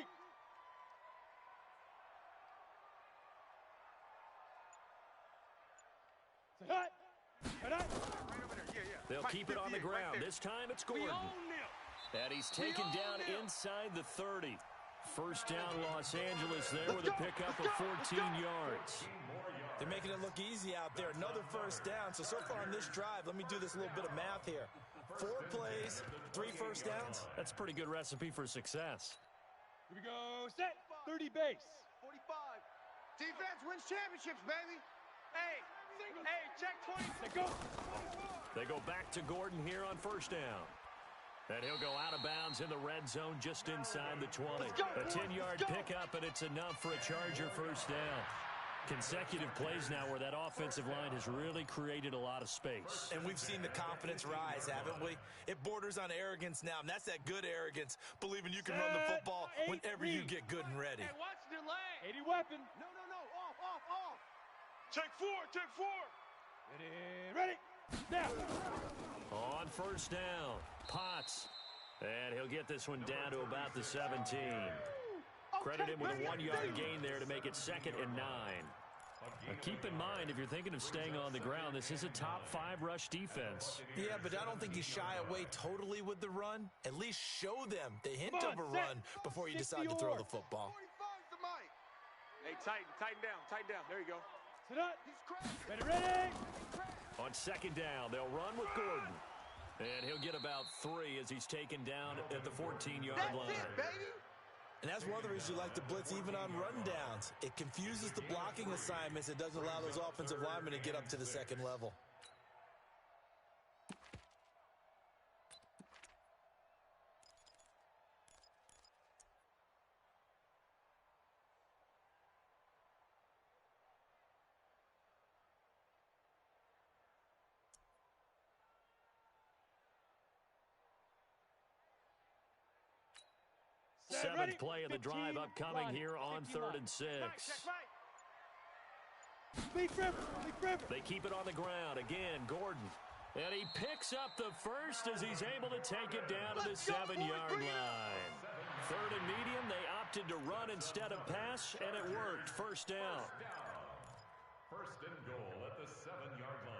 S2: Say hi.
S1: They'll keep it on the ground. This time it's Gordon. And he's taken down inside the 30. First down, Los Angeles there with a pickup of 14 yards.
S3: They're making it look easy out there. Another first down. So far on this drive, let me do this little bit of math here. 4 plays, 3 first downs.
S1: That's a pretty good recipe for success.
S2: Here we go. Set. 30 base.
S5: 45. Defense wins championships, baby.
S6: Hey, check 20.
S2: Let go.
S1: They go back to Gordon here on first down. And he'll go out of bounds in the red zone just inside the 20. A 10-yard pickup, and it's enough for a Charger first down. Consecutive plays now where that offensive line has really created a lot of space.
S3: And we've seen the confidence rise, haven't we? It borders on arrogance now, and that's that good arrogance, believing you can run the football whenever you get good and ready.
S6: Hey, watch the delay.
S2: 80 weapon.
S5: No. Off.
S6: Check 4.
S2: Ready. Now.
S1: On first down, Potts. And he'll get this one down to about the 17. Credit him with a 1-yard gain there to make it 2nd and 9. Now keep in mind, if you're thinking of staying on the ground, this is a top 5 rush defense.
S3: Yeah, but I don't think you shy away totally with the run. At least show them the hint of a run before you decide to throw the football.
S5: 45's the mic.
S6: Hey, tighten down. There you go.
S2: Sit up.
S5: He's crazy.
S2: Ready.
S1: On 2nd down, they'll run with Gordon. And he'll get about 3 as he's taken down at the 14-yard line.
S5: That's it, baby.
S3: And that's one of the reasons you like to blitz even on rundowns. It confuses the blocking assignments. It doesn't allow those offensive linemen to get up to the 2nd level.
S1: Seventh play of the drive upcoming here on 3rd and 6. They keep it on the ground. Again, Gordon. And he picks up the first as he's able to take it down to the 7-yard line. 3rd and medium, they opted to run instead of pass, and it worked. First down.
S4: 1st and goal at the 7-yard line.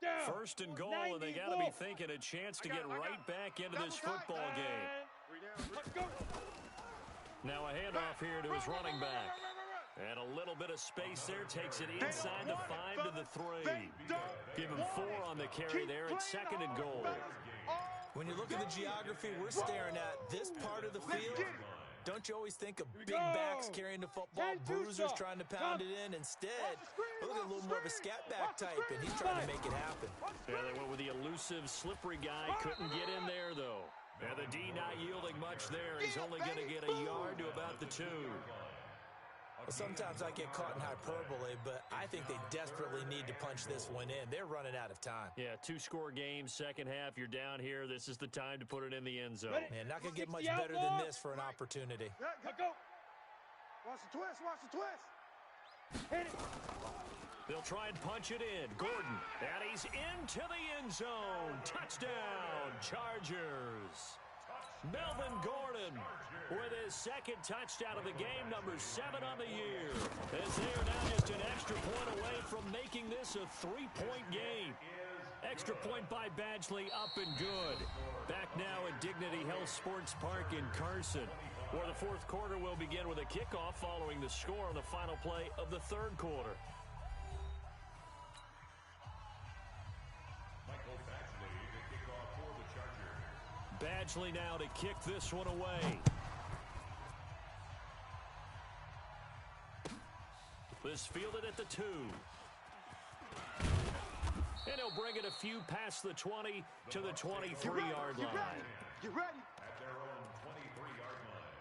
S2: Down.
S1: 1st and goal, and they got to be thinking a chance to get right back into this football game.
S2: Let's go.
S1: Now a handoff here to his running back. And a little bit of space there. Takes it inside the 5 to the 3. Give him 4 on the carry there at 2nd and goal.
S3: When you look at the geography we're staring at, this part of the field, don't you always think of big backs carrying the football, bruisers trying to pound it in? Instead, look at a little more of a scat back type, and he's trying to make it happen.
S1: Yeah, they went with the elusive, slippery guy. Couldn't get in there, though. And the D not yielding much there. He's only going to get a yard to about the 2.
S3: Well, sometimes I get caught in hyperbole, but I think they desperately need to punch this one in. They're running out of time.
S1: Yeah, 2-score game, second half. You're down here. This is the time to put it in the end zone.
S3: Man, not going to get much better than this for an opportunity.
S2: Go.
S5: Watch the twist.
S2: Hit it.
S1: They'll try and punch it in. Gordon, and he's into the end zone. Touchdown, Chargers. Melvin Gordon with his 2nd touchdown of the game, number 7 on the year. As they are now just an extra point away from making this a 3-point game. Extra point by Badgley, up and good. Back now at Dignity Health Sports Park in Carson, where the 4th quarter will begin with a kickoff following the score on the final play of the 3rd quarter. Badgley now to kick this one away. This fielded at the 2. And he'll bring it a few past the 20 to the 23-yard line.
S5: Get ready.
S4: At their own 23-yard line.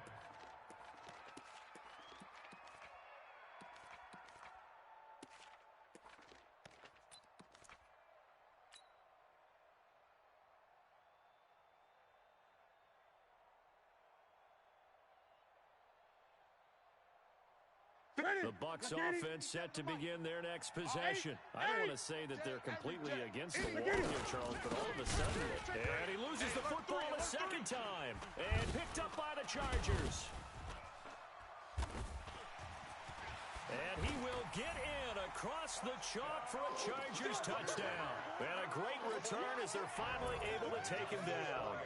S1: The Bucs offense set to begin their next possession. I don't want to say that they're completely against the wall here, Charles, but all of a sudden, and he loses the football a second time, and picked up by the Chargers. And he will get in across the chalk for a Chargers touchdown. And a great return as they're finally able to take him down.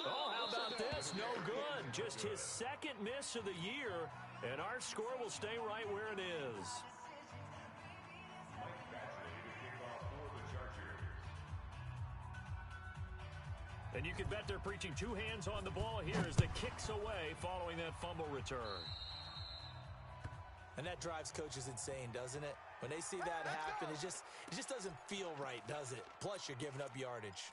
S1: Oh, how about this? No good. Just his second miss of the year, and our score will stay right where it is. And you can bet they're preaching two hands on the ball here as the kick's away following that fumble return.
S3: And that drives coaches insane, doesn't it? When they see that happen, it just doesn't feel right, does it? Plus, you're giving up yardage.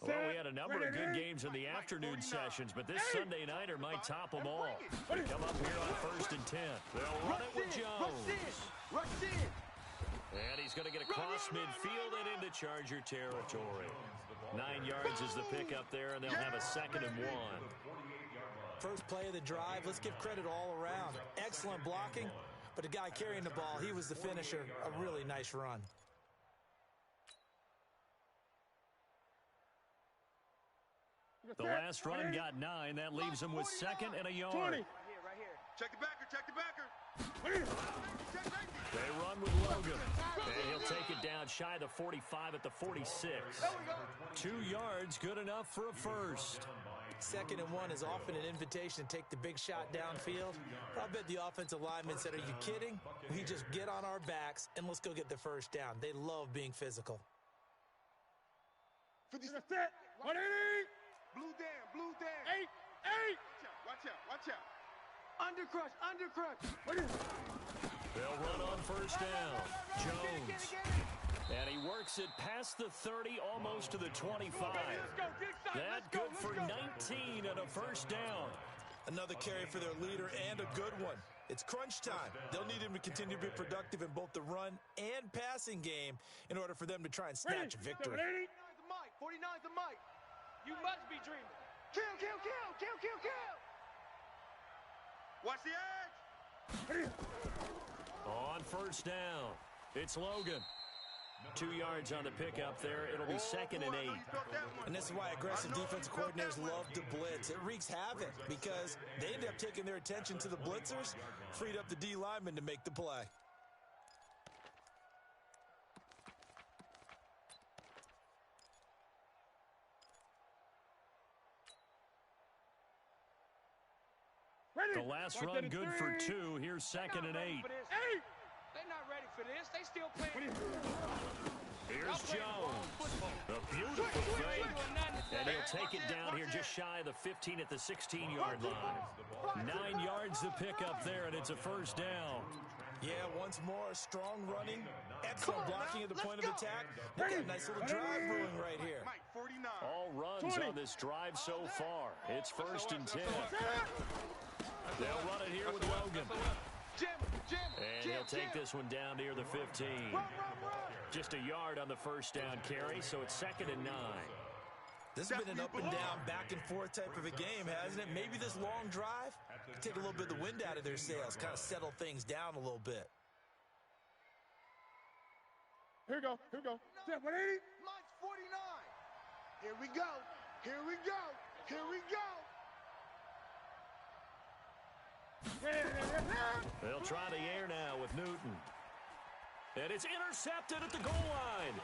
S1: Well, we had a number of good games in the afternoon sessions, but this Sunday nighter might top them all. They come up here on 1st and 10. They'll run it with Jones. And he's going to get across midfield and into Charger territory. 9 yards is the pickup there, and they'll have a 2nd and 1.
S3: First play of the drive, let's give credit all around. Excellent blocking, but the guy carrying the ball, he was the finisher. A really nice run.
S1: The last run got 9. That leaves him with 2nd and a yard.
S2: 20.
S6: Right here. Check the backer, check the backer.
S1: They run with Logan. And he'll take it down shy of the 45 at the 46. 2 yards, good enough for a first.
S3: 2nd and 1 is often an invitation to take the big shot downfield. I bet the offensive linemen said, are you kidding? We just get on our backs and let's go get the first down. They love being physical.
S2: 50 set. 180.
S6: Blue down.
S2: 8.
S6: Watch out.
S2: Undercrush.
S1: They'll run on first down. Jones. And he works it past the 30, almost to the 25. That good for 19 and a first down.
S3: Another carry for their leader and a good one. It's crunch time. They'll need him to continue to be productive in both the run and passing game in order for them to try and snatch a victory.
S5: 49's the mic.
S2: You must be dreaming.
S5: Kill.
S6: Watch the edge.
S1: On first down, it's Logan. 2 yards on the pickup there. It'll be 2nd and 8.
S3: And this is why aggressive defensive coordinators love to blitz. It wreaks havoc because they end up taking their attention to the blitzers, freed up the D lineman to make the play.
S1: The last run good for 2. Here's 2nd and 8.
S2: They're not ready for this. They still playing.
S1: Here's Jones. A beautiful fake. And he'll take it down here just shy of the 15 at the 16-yard line. 9 yards to pick up there, and it's a first down.
S3: Yeah, once more, strong running, excellent blocking at the point of attack. They got a nice little drive brewing right here.
S6: Mike, 49.
S1: All runs on this drive so far. It's 1st and 10. They'll run it here with Logan. And he'll take this one down near the 15. Just a yard on the first down carry, so it's 2nd and 9.
S3: This has been an up and down, back and forth type of a game, hasn't it? Maybe this long drive could take a little bit of the wind out of their sails, kind of settle things down a little bit.
S2: Here we go. Step 180.
S5: Mine's 49. Here we go.
S1: They'll try the air now with Newton. And it's intercepted at the goal line.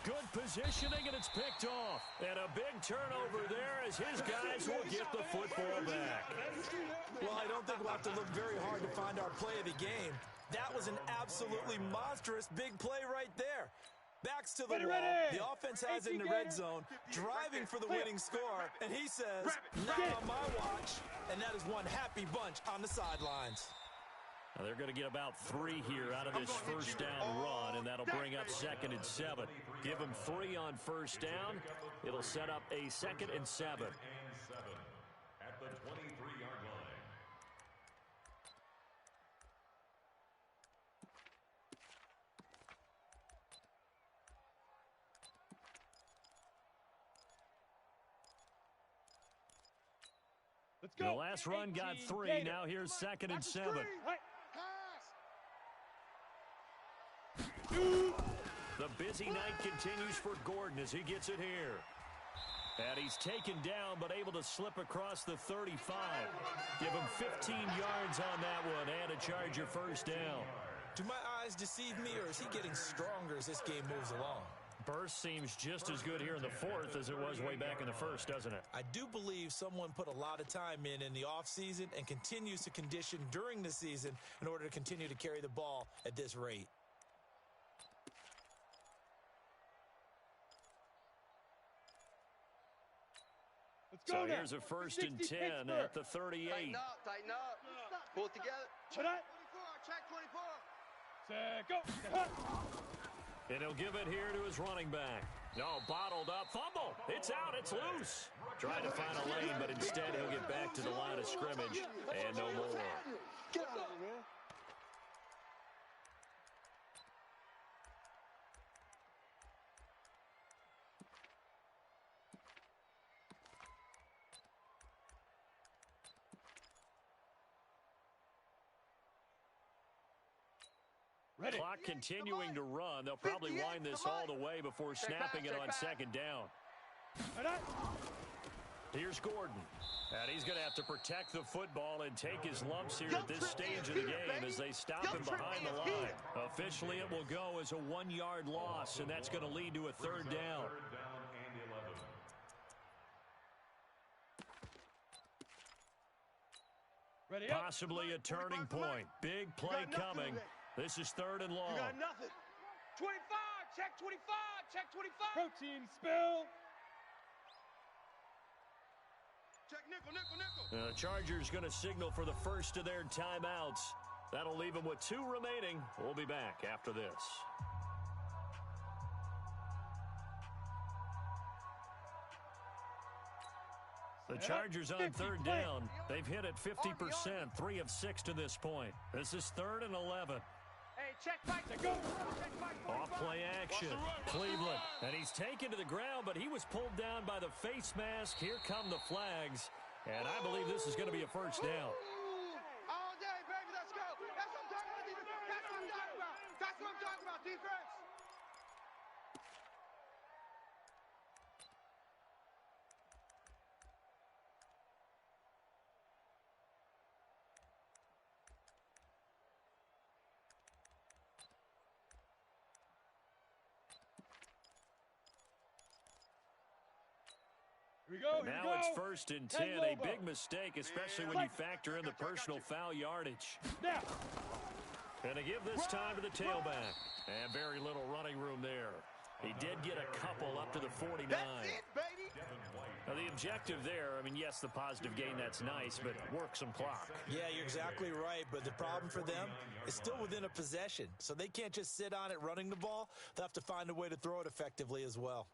S1: Good positioning, and it's picked off. And a big turnover there as his guys will get the football back.
S3: Well, I don't think we'll have to look very hard to find our play of the game. That was an absolutely monstrous big play right there. Backs to the wall. The offense has it in the red zone, driving for the winning score, and he says, not on my watch, and that is one happy bunch on the sidelines.
S1: Now they're going to get about 3 here out of this first down run, and that'll bring up 2nd and 7. Give them 3 on first down. It'll set up a 2nd and 7.
S2: Let's go.
S1: The last run got 3.
S2: Gator.
S1: Now here's 2nd and 7.
S2: Right.
S1: The busy night continues for Gordon as he gets it here. And he's taken down, but able to slip across the 35. Give him 15 yards on that one and a Charger first down.
S3: Do my eyes deceive me, or is he getting stronger as this game moves along?
S1: Burst seems just as good here in the 4th as it was way back in the 1st, doesn't it?
S3: I do believe someone put a lot of time in the offseason and continues to condition during the season in order to continue to carry the ball at this rate.
S2: Let's
S1: So
S2: go now.
S1: here's a 1st and 10
S2: Pittsburgh.
S1: at the 38.
S5: Tighten up. Pull it together.
S2: Check.
S5: 24, check 24.
S2: Go.
S1: And he'll give it here to his running back. No, bottled up. Fumble. It's out. It's loose. Trying to find a lane, but instead he'll get back to the line of scrimmage and no more.
S5: Get out of here, man.
S2: Ready.
S1: Clock continuing to run. They'll probably wind this all the way before snapping it on 2nd down. Here's Gordon. And he's going to have to protect the football and take his lumps here at this stage of the game as they stop him behind the line. Officially, it will go as a 1-yard loss, and that's going to lead to a 3rd down.
S2: Ready up.
S1: Possibly a turning point. Big play coming. This is 3rd and long.
S6: You got nothing. 25, check 25, check 25.
S2: Protein spill.
S6: Check nickel.
S1: The Chargers going to signal for the first of their timeouts. That'll leave them with 2 remaining. We'll be back after this. The Chargers on 3rd down. They've hit it 50%, 3 of 6 to this point. This is 3rd and 11.
S6: Hey, check fight.
S2: Go.
S1: Off play action. Cleveland. And he's taken to the ground, but he was pulled down by the face mask. Here come the flags. And I believe this is going to be a first down.
S5: All day, baby, let's go. That's what I'm talking about, defense. That's what I'm talking about. That's what I'm talking about, defense.
S2: Here we go.
S1: Now it's 1st and 10. A big mistake, especially when you factor in the personal foul yardage.
S2: Now.
S1: And to give this time to the tailback. And very little running room there. He did get a couple up to the 49.
S5: That's it, baby.
S1: Now the objective there, I mean, yes, the positive gain, that's nice, but work some clock.
S3: Yeah, you're exactly right, but the problem for them is still within a possession, so they can't just sit on it running the ball. They'll have to find a way to throw it effectively as well.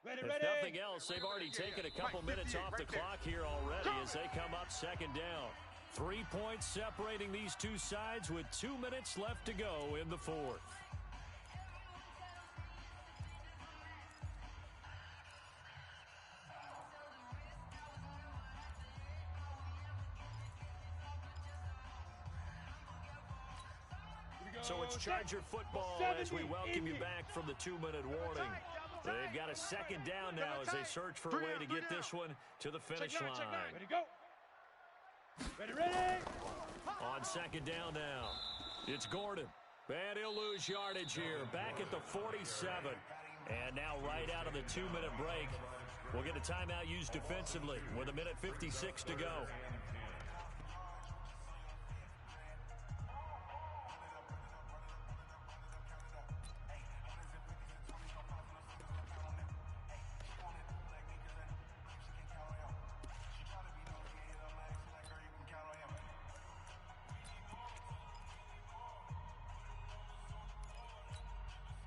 S2: Ready,
S1: If
S2: ready.
S1: nothing else, they've already taken a couple minutes off the clock here already as they come up 2nd down. 3 points separating these two sides with 2 minutes left to go in the 4th. So it's Charger football as we welcome you back from the 2-minute warning. They've got a 2nd down now as they search for a way to get this one to the finish line.
S2: Ready, go. Ready, ready.
S1: On 2nd down now, it's Gordon. And he'll lose yardage here, back at the 47. And now right out of the 2-minute break, we'll get a timeout used defensively with 1:56 to go.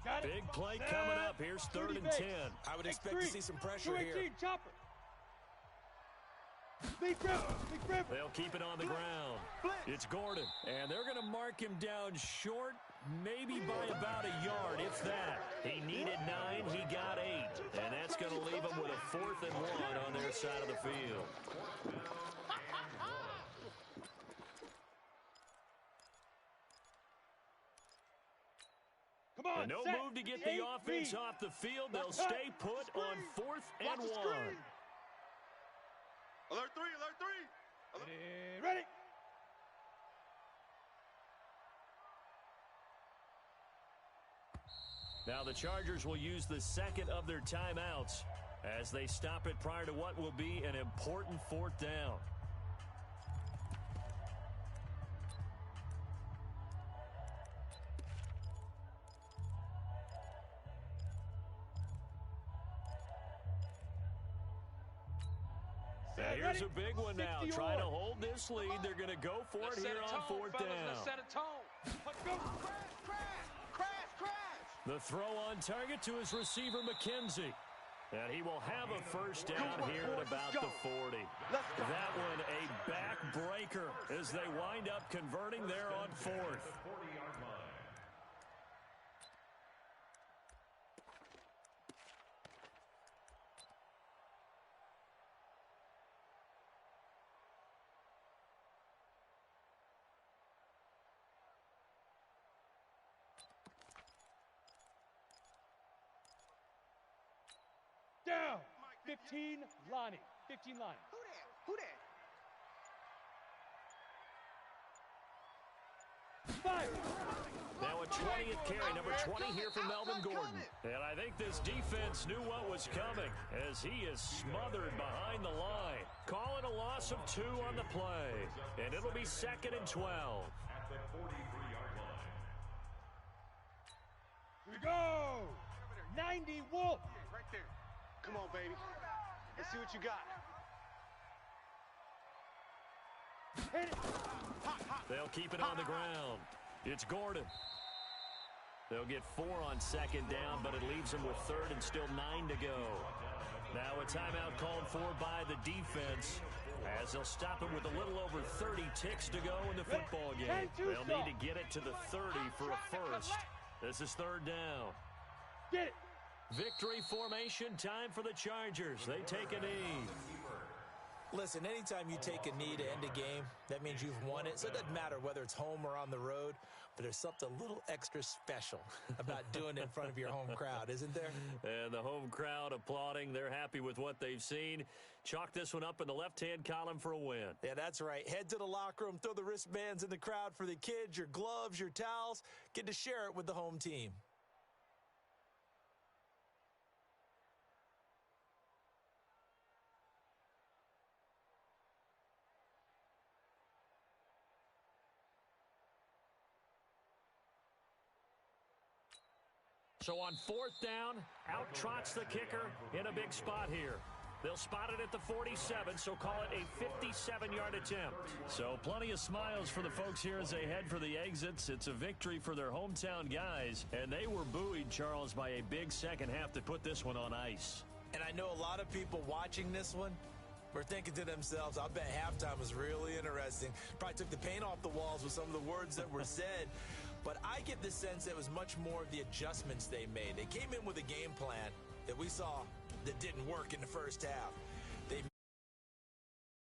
S2: Got it.
S1: Big play coming up. Here's 3rd and 10.
S3: I would expect to see some pressure here.
S2: 218, chopper. Big grip, big grip.
S1: They'll keep it on the ground. It's Gordon, and they're going to mark him down short, maybe by about a yard, if that. He needed 9, he got 8, and that's going to leave him with a 4th and 1 on their side of the field.
S2: Come on,
S1: And no
S2: set.
S1: move to get the offense off the field. They'll stay put on 4th and 1.
S6: Alert 3, alert 3.
S2: Ready.
S1: Now the Chargers will use the second of their timeouts as they stop it prior to what will be an important 4th down. Now here's a big one now. Trying to hold this lead. They're going to go for it here on 4th down.
S6: Let's set a tone.
S2: Let's go.
S5: Crash.
S1: The throw on target to his receiver, McKenzie. And he will have a first down here at about the 40. That one a backbreaker as they wind up converting there on 4th.
S2: Down. 15, Lonnie. 15, Lonnie.
S5: Who that?
S2: 5.
S1: Now a 20th carry, number 20 here for Melvin Gordon. And I think this defense knew what was coming as he is smothered behind the line. Calling a loss of 2 on the play. And it'll be 2nd and 12.
S4: At the 43-yard line.
S2: Here we go. 90, Wolf.
S6: Right there. Come on, baby. Let's see what you got.
S2: Hit it.
S1: They'll keep it on the ground. It's Gordon. They'll get 4 on 2nd down, but it leaves them with 3rd and still 9 to go. Now a timeout called for by the defense as they'll stop it with a little over 30 ticks to go in the football game. They'll need to get it to the 30 for a first. This is 3rd down.
S2: Get it.
S1: Victory formation time for the Chargers. They take a knee.
S3: Listen, anytime you take a knee to end a game, that means you've won it. So it doesn't matter whether it's home or on the road, but there's something a little extra special about doing it in front of your home crowd, isn't there?
S1: And the home crowd applauding. They're happy with what they've seen. Chalk this one up in the left-hand column for a win.
S3: Yeah, that's right. Head to the locker room, throw the wristbands in the crowd for the kids, your gloves, your towels. Get to share it with the home team.
S1: So on 4th down, out trots the kicker in a big spot here. They'll spot it at the 47, so call it a 57-yard attempt. So plenty of smiles for the folks here as they head for the exits. It's a victory for their hometown guys, and they were buoyed, Charles, by a big second half to put this one on ice.
S3: And I know a lot of people watching this one were thinking to themselves, I bet halftime was really interesting. Probably took the paint off the walls with some of the words that were said. But I get the sense it was much more of the adjustments they made. They came in with a game plan that we saw that didn't work in the first half.